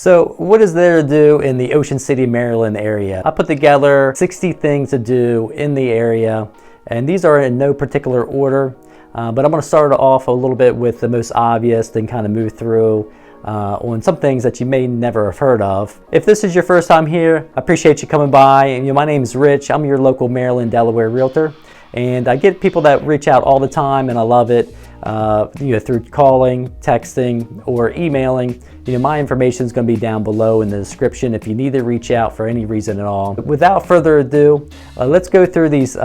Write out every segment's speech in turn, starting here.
So what is there to do in the Ocean City, Maryland area? I put together 60 things to do in the area, and these are in no particular order, but I'm going to start off a little bit with the most obvious, then kind of move through on some things that you may never have heard of. If this is your first time here, I appreciate you coming by. And, my name is Rich. I'm your local Maryland, Delaware realtor, and I get people that reach out all the time, and I love it. Through calling, texting, or emailing. My information is going to be down below in the description if you need to reach out for any reason at all. Without further ado, let's go through these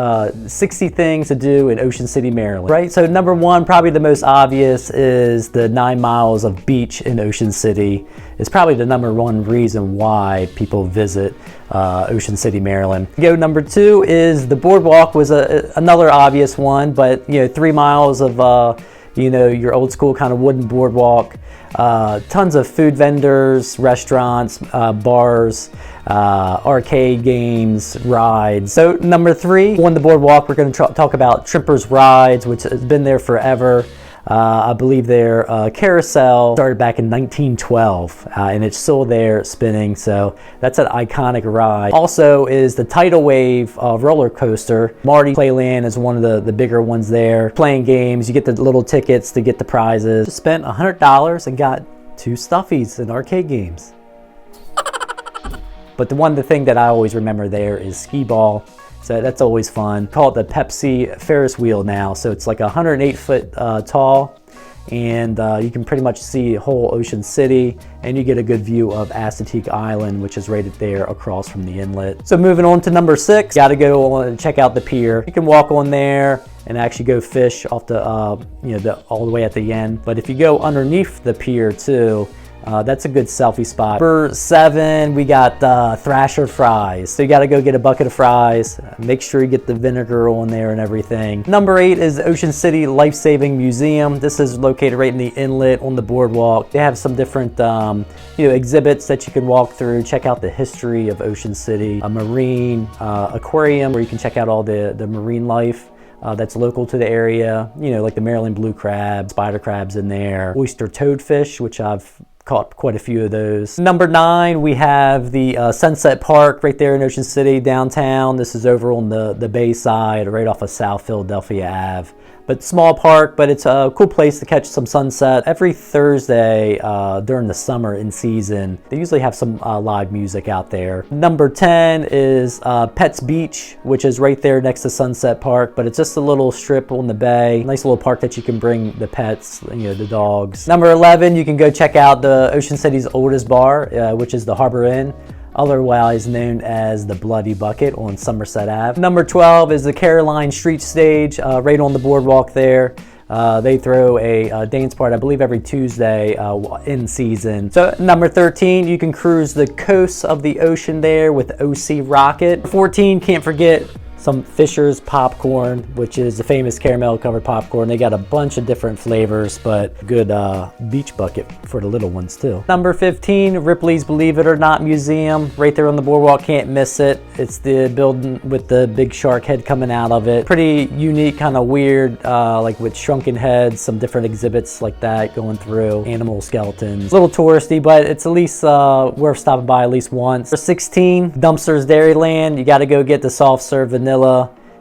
60 things to do in Ocean City, Maryland. Right, so number one, probably the most obvious, is the 9 miles of beach in Ocean City. It's probably the number one reason why people visit Ocean City, Maryland. Number two is the boardwalk was another obvious one, but 3 miles of your old school kind of wooden boardwalk. Tons of food vendors, restaurants, bars, arcade games, rides. So number three, on the boardwalk, we're going to talk about Trimper's rides, which has been there forever. I believe their carousel started back in 1912, and it's still there spinning, so that's an iconic ride. Also is the Tidal Wave roller coaster. Marty Playland is one of the bigger ones there. Playing games, you get the little tickets to get the prizes. Just spent $100 and got 2 stuffies and arcade games. But the thing that I always remember there is skee ball. So that's always fun. Call it the Pepsi Ferris wheel now. So it's like 108 foot tall, and you can pretty much see whole Ocean City, and you get a good view of Assateague Island, which is right there across from the inlet. So moving on to number 6, got to go on and check out the pier. You can walk on there and actually go fish off the, all the way at the end. But if you go underneath the pier too, that's a good selfie spot. Number 7, we got Thrasher fries. So you got to go get a bucket of fries. Make sure you get the vinegar on there and everything. Number 8 is Ocean City Life-Saving Museum. This is located right in the inlet on the boardwalk. They have some different exhibits that you can walk through. Check out the history of Ocean City. A marine aquarium where you can check out all the marine life that's local to the area. Like the Maryland blue crab, spider crabs in there. Oyster toadfish, which I've caught quite a few of those. Number 9, we have the Sunset Park right there in Ocean City downtown. This is over on the bay side, right off of South Philadelphia Ave. But small park, but it's a cool place to catch some sunset. Every Thursday during the summer in season, they usually have some live music out there. Number 10 is Pets Beach, which is right there next to Sunset Park, but it's just a little strip on the bay. Nice little park that you can bring the pets, the dogs. Number 11, you can go check out the Ocean City's oldest bar, which is the Harbor Inn, otherwise known as the Bloody Bucket on Somerset Ave. Number 12 is the Caroline Street Stage, right on the boardwalk there. They throw a dance part, I believe, every Tuesday in season. So number 13, you can cruise the coast of the ocean there with OC Rocket. 14, can't forget some Fisher's popcorn, which is the famous caramel covered popcorn. They got a bunch of different flavors, but good beach bucket for the little ones too. Number 15, Ripley's Believe It or Not Museum, right there on the boardwalk, can't miss it. It's the building with the big shark head coming out of it. Pretty unique, kind of weird, like with shrunken heads, some different exhibits like that going through, animal skeletons. A little touristy, but it's at least worth stopping by at least once. Number 16, Dumpster's Dairyland. You got to go get the soft serve vanilla.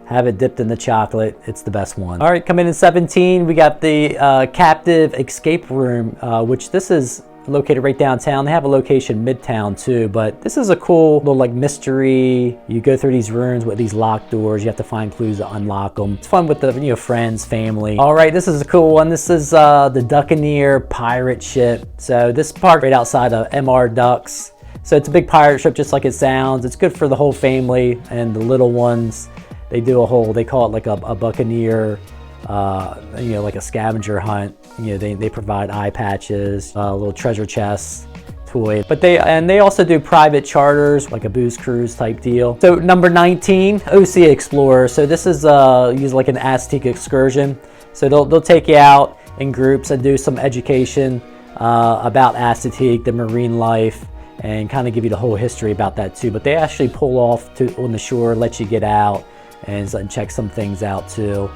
Have it dipped in the chocolate. It's the best one. All right, coming in 17, we got the Captive Escape Room, which this is located right downtown. They have a location midtown too, but this is a cool little like mystery. You go through these rooms with these locked doors. You have to find clues to unlock them. It's fun with the friends, family. All right, this is a cool one. This is the Duckaneer pirate ship. So this park right outside of MR Ducks. So it's a big pirate ship, just like it sounds. It's good for the whole family and the little ones. They do they call it like a buccaneer, like a scavenger hunt. They provide eye patches, little treasure chests, toys. But they also do private charters, like a booze cruise type deal. So number 19, OC Explorer. So this is usually like an Assateague Excursion. So they'll take you out in groups and do some education about Assateague, the marine life, and kind of give you the whole history about that too. But they actually pull off on the shore, let you get out and check some things out too.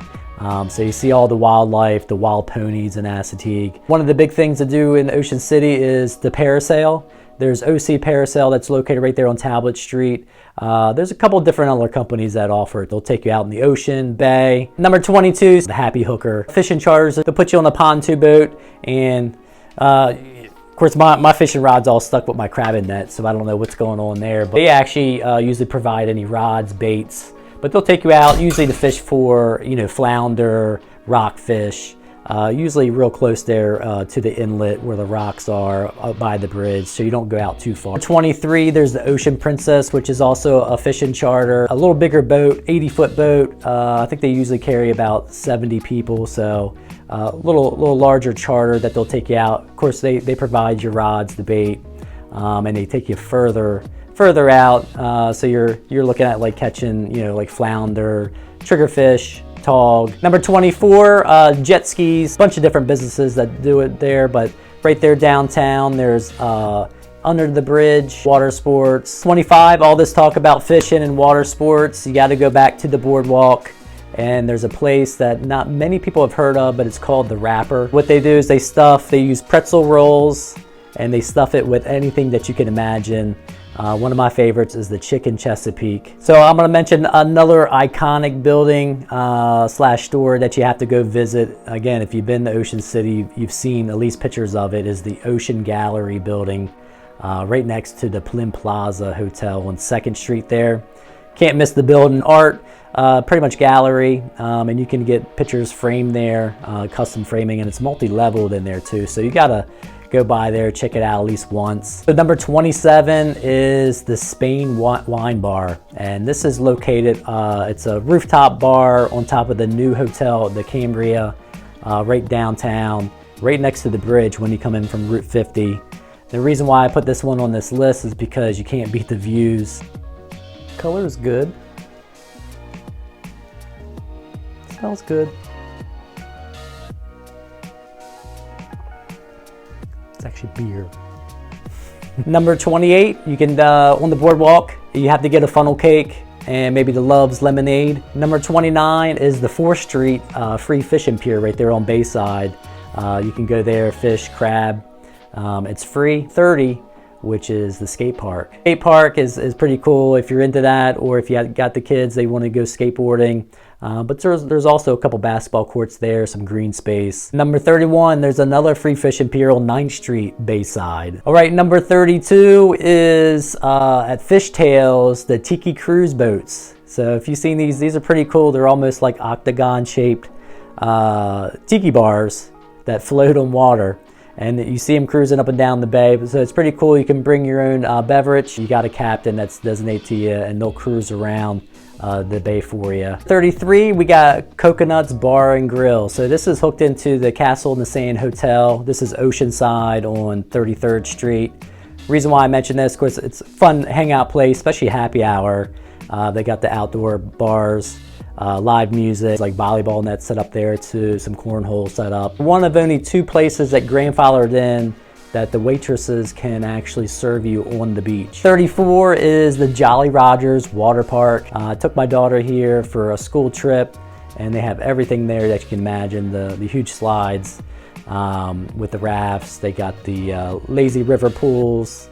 So you see all the wildlife, the wild ponies in Assateague. One of the big things to do in Ocean City is the Parasail. There's OC Parasail that's located right there on Tablet Street. There's a couple different other companies that offer it. They'll take you out in the ocean, bay. Number 22 is the Happy Hooker. Fishing charters, they'll put you on a pontoon boat, and of course my fishing rod's all stuck with my crabbing net, so I don't know what's going on there. But they actually usually provide any rods, baits, but they'll take you out usually to fish for, you know, flounder, rockfish. Usually real close there to the inlet where the rocks are up by the bridge, so you don't go out too far. 23, there's the Ocean Princess, which is also a fishing charter. A little bigger boat, 80-foot boat. I think they usually carry about 70 people, so a little larger charter that they'll take you out. Of course, they provide your rods, the bait, and they take you further out. So you're looking at like catching, you know, like flounder, triggerfish, tog. Number 24, jet skis. A bunch of different businesses that do it there, but right there downtown there's Under the Bridge, water sports. 25, all this talk about fishing and water sports, you got to go back to the boardwalk, and there's a place that not many people have heard of, but it's called the Wrapper. What they do is they use pretzel rolls, and they stuff it with anything that you can imagine. One of my favorites is the Chicken Chesapeake. So I'm going to mention another iconic building slash store that you have to go visit. Again, if you've been to Ocean City, you've seen at least pictures of it, is the Ocean Gallery building right next to the Plim Plaza Hotel on 2nd Street there. Can't miss the building. Art, pretty much gallery, and you can get pictures framed there, custom framing, and it's multi-leveled in there too. So you got to go by there, check it out at least once. So number 27 is the Spain Wine Bar, and this is located, it's a rooftop bar on top of the new hotel, the Cambria, right downtown, right next to the bridge when you come in from Route 50. The reason why I put this one on this list is because you can't beat the views. Color is good. Smells good. Actually beer. Number 28, you can on the boardwalk, you have to get a funnel cake and maybe the Love's lemonade. Number 29 is the 4th Street free fishing pier right there on Bayside. You can go there, fish, crab. It's free. 30, which is the skate park. Skate park is pretty cool if you're into that, or if you got the kids, they want to go skateboarding. But there's also a couple basketball courts there, some green space. Number 31, there's another free fishing pier on 9th Street, Bayside. All right, number 32 is at Fishtails, the TIKI cruise boats. So if you've seen these are pretty cool. They're almost like octagon-shaped tiki bars that float on water. And you see them cruising up and down the bay. So it's pretty cool. You can bring your own beverage. You got a captain that's designated to you, and they'll cruise around the bay for you. 33, we got Coconuts Bar and Grill. So this is hooked into the Castle in the Sand Hotel. This is Oceanside on 33rd Street. Reason why I mention this, of course, it's a fun hangout place, especially happy hour. They got the outdoor bars, live music, like volleyball nets set up there too, some cornhole set up. One of only 2 places that grandfathered in that the waitresses can actually serve you on the beach. 34 is the Jolly Rogers Waterpark. I took my daughter here for a school trip, and they have everything there that you can imagine. The huge slides with the rafts. They got the lazy river pools.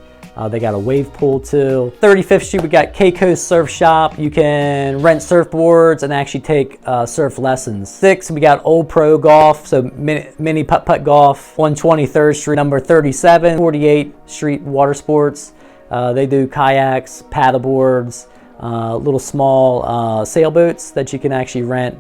They got a wave pool too. 35th Street, we got K-Coast Surf Shop. You can rent surfboards and actually take surf lessons. 6, we got Old Pro Golf, so mini putt-putt golf on 23rd Street. Number 37, 48th Street Water Sports. They do kayaks, paddleboards, little small sailboats that you can actually rent.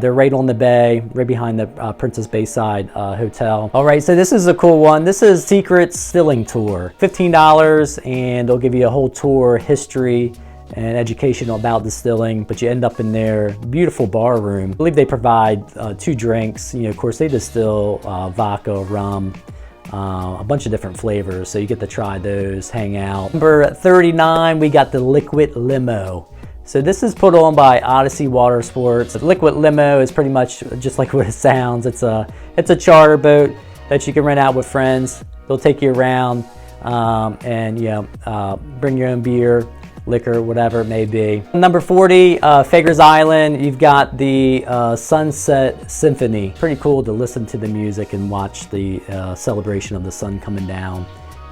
They're right on the bay, right behind the Princess Bayside Hotel. All right, so this is a cool one. This is Secret Stilling Tour. $15, and they'll give you a whole tour, history, and education about distilling, but you end up in their beautiful bar room. I believe they provide 2 drinks. You know, of course, they distill vodka, rum, a bunch of different flavors, so you get to try those, hang out. Number 39, we got the Liquid Limo. So this is put on by Odyssey Water Sports. The Liquid Limo is pretty much just like what it sounds. It's a charter boat that you can rent out with friends. They'll take you around and bring your own beer, liquor, whatever it may be. Number 40, Assateague Island. You've got the Sunset Symphony. Pretty cool to listen to the music and watch the celebration of the sun coming down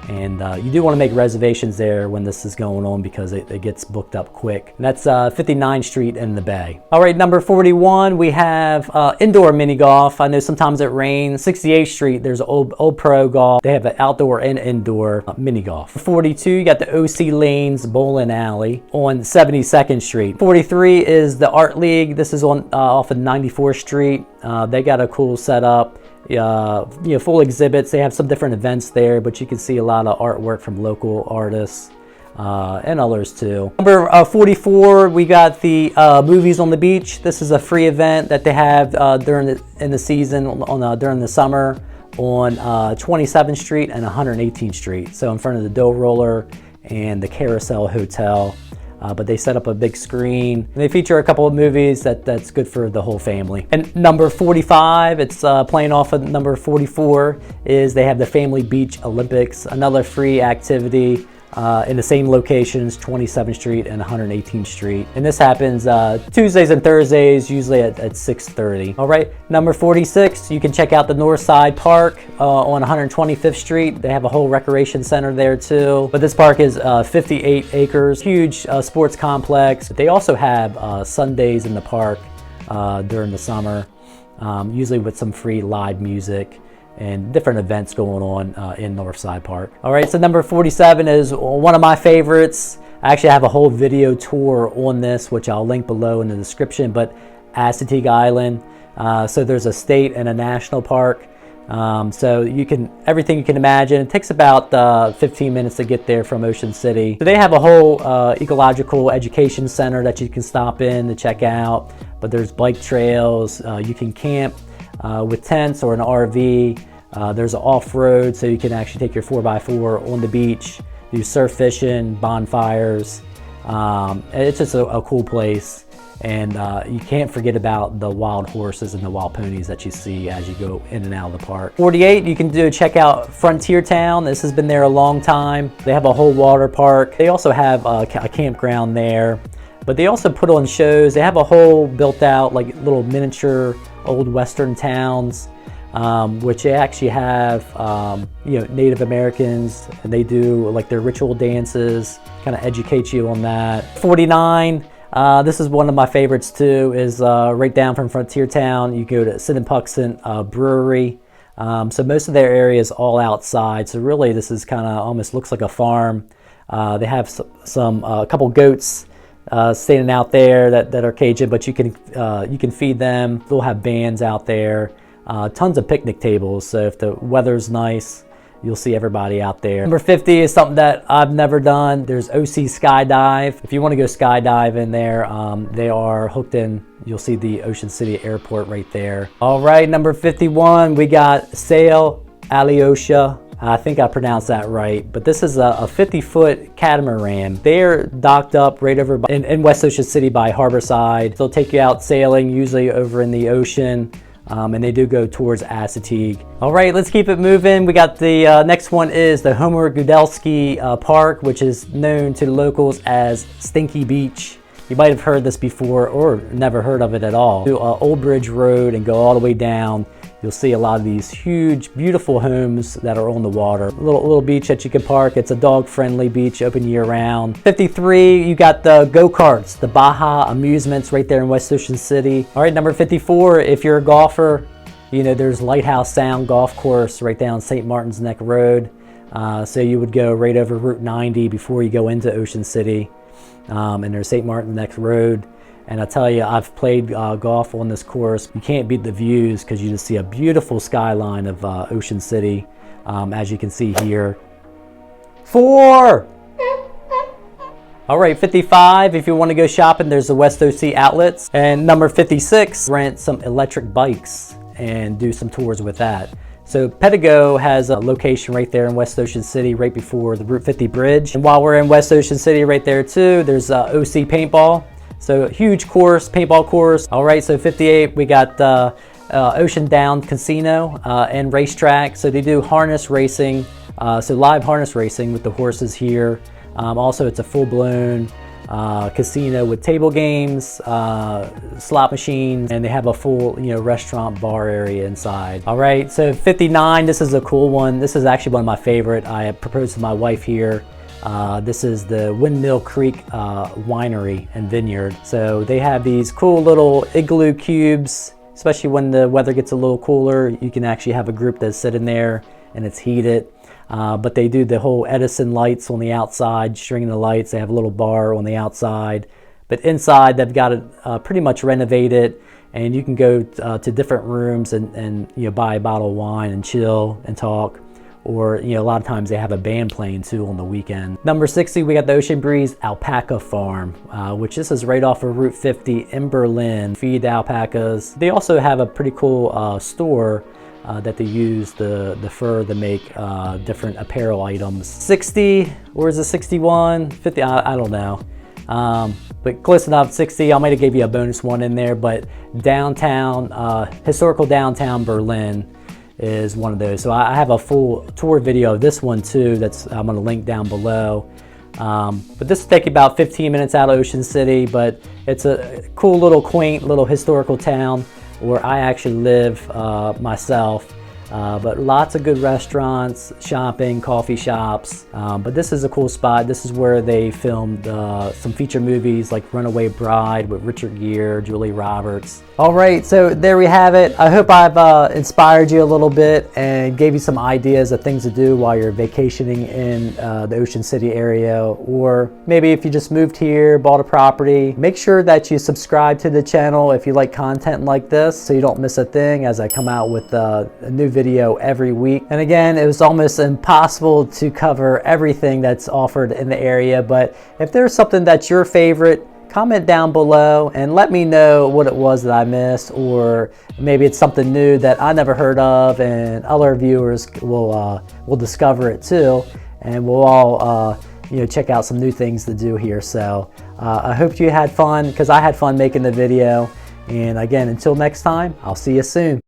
And you do want to make reservations there when this is going on because it gets booked up quick. And that's 59th Street in the Bay. All right, number 41, we have indoor mini golf. I know sometimes it rains. 68th Street, there's old Pro Golf. They have an outdoor and indoor mini golf. 42, you got the OC Lanes Bowling Alley on 72nd Street. 43 is the Art League. This is on off of 94th Street. They got a cool setup. Full exhibits. They have some different events there, but you can see a lot of artwork from local artists and others too. Number 44, we got the Movies on the Beach. This is a free event that they have during the season during the summer on 27th Street and 118th Street. So in front of the Dough Roller and the Carousel Hotel. But they set up a big screen. They feature a couple of movies that's good for the whole family. And number 45, it's playing off of number 44, is they have the Family Beach Olympics, another free activity in the same locations, 27th Street and 118th Street. And this happens Tuesdays and Thursdays, usually at 6:30. All right, number 46, you can check out the Northside Park on 125th Street. They have a whole recreation center there too. But this park is 58 acres, huge sports complex. They also have Sundays in the park during the summer, usually with some free live music and different events going on in Northside Park. All right, so number 47 is one of my favorites. I actually have a whole video tour on this, which I'll link below in the description, but Assateague Island. So there's a state and a national park. So everything you can imagine. It takes about 15 minutes to get there from Ocean City. So they have a whole ecological education center that you can stop in to check out, but there's bike trails. You can camp with tents or an RV. There's an off-road, so you can actually take your 4x4 on the beach, do surf fishing, bonfires. It's just a cool place. And you can't forget about the wild horses and the wild ponies that you see as you go in and out of the park. 48, you can check out Frontier Town. This has been there a long time. They have a whole water park. They also have a campground there. But they also put on shows. They have a whole built out like little miniature old Western towns, which they actually have Native Americans, and they do like their ritual dances, kind of educate you on that. 49, this is one of my favorites too, is right down from Frontier Town. You go to Sinnepuxent Brewery. So most of their area is all outside. So really this is kind of almost looks like a farm. They have a couple goats standing out there that are Cajun, but you can feed them. They'll have bands out there, tons of picnic tables. So if the weather's nice, you'll see everybody out there. Number 50 is something that I've never done. There's OC Skydive. If you want to go skydive in there, they are hooked in. You'll see the Ocean City Airport right there. All right, number 51, we got Sail Alyosha. I think I pronounced that right, but this is a 50-foot catamaran. They're docked up right over in West Ocean City by Harborside. They'll take you out sailing, usually over in the ocean, and they do go towards Assateague. All right, let's keep it moving. We got the next one is the Homer Gudelsky Park, which is known to the locals as Stinky Beach. You might have heard this before or never heard of it at all. Do Old Bridge Road and go all the way down. You'll see a lot of these huge, beautiful homes that are on the water. A little beach that you can park. It's a dog-friendly beach, open year-round. 53, you got the go-karts, the Baja Amusements right there in West Ocean City. All right, number 54, if you're a golfer, there's Lighthouse Sound Golf Course right down St. Martin's Neck Road. So you would go right over Route 90 before you go into Ocean City. And there's St. Martin's Neck Road. And I tell you, I've played golf on this course. You can't beat the views because you just see a beautiful skyline of Ocean City, as you can see here. 4! All right, 55, if you want to go shopping, there's the West OC outlets. And number 56, rent some electric bikes and do some tours with that. So Pedigo has a location right there in West Ocean City, right before the Route 50 bridge. And while we're in West Ocean City right there too, there's OC Paintball. So huge course, paintball course. All right, so 58, we got Ocean Down Casino and racetrack. So they do harness racing, so live harness racing with the horses here. Also, it's a full-blown casino with table games, slot machines, and they have a full, restaurant bar area inside. All right, so 59, this is a cool one. This is actually one of my favorite. I proposed to my wife here. This is the Windmill Creek Winery and Vineyard. So they have these cool little igloo cubes, especially when the weather gets a little cooler. You can actually have a group that's sitting there and it's heated. But they do the whole Edison lights on the outside, stringing the lights. They have a little bar on the outside. But inside, they've got it pretty much renovated, and you can go to different rooms and buy a bottle of wine and chill and talk. Or a lot of times they have a band playing too on the weekend. Number 60, we got the Ocean Breeze Alpaca Farm, which this is right off of Route 50 in Berlin. Feed alpacas. They also have a pretty cool store that they use the fur to make different apparel items. 60, or is it 61? 50, I don't know. But close enough, 60. I might have gave you a bonus one in there, but downtown, historical downtown Berlin is one of those. So I have a full tour video of this one too I'm gonna link down below. But this will take you about 15 minutes out of Ocean City, but it's a cool little quaint little historical town where I actually live myself. But lots of good restaurants, shopping, coffee shops. But this is a cool spot. This is where they filmed some feature movies like Runaway Bride with Richard Gere, Julie Roberts. All right, so there we have it. I hope I've inspired you a little bit and gave you some ideas of things to do while you're vacationing in the Ocean City area. Or maybe if you just moved here, bought a property, make sure that you subscribe to the channel if you like content like this so you don't miss a thing as I come out with a new video every week. And again, it was almost impossible to cover everything that's offered in the area, but if there's something that's your favorite, comment down below and let me know what it was that I missed, or maybe it's something new that I never heard of and other viewers will discover it too, and we'll all check out some new things to do here. So I hope you had fun, because I had fun making the video. And again, until next time, I'll see you soon.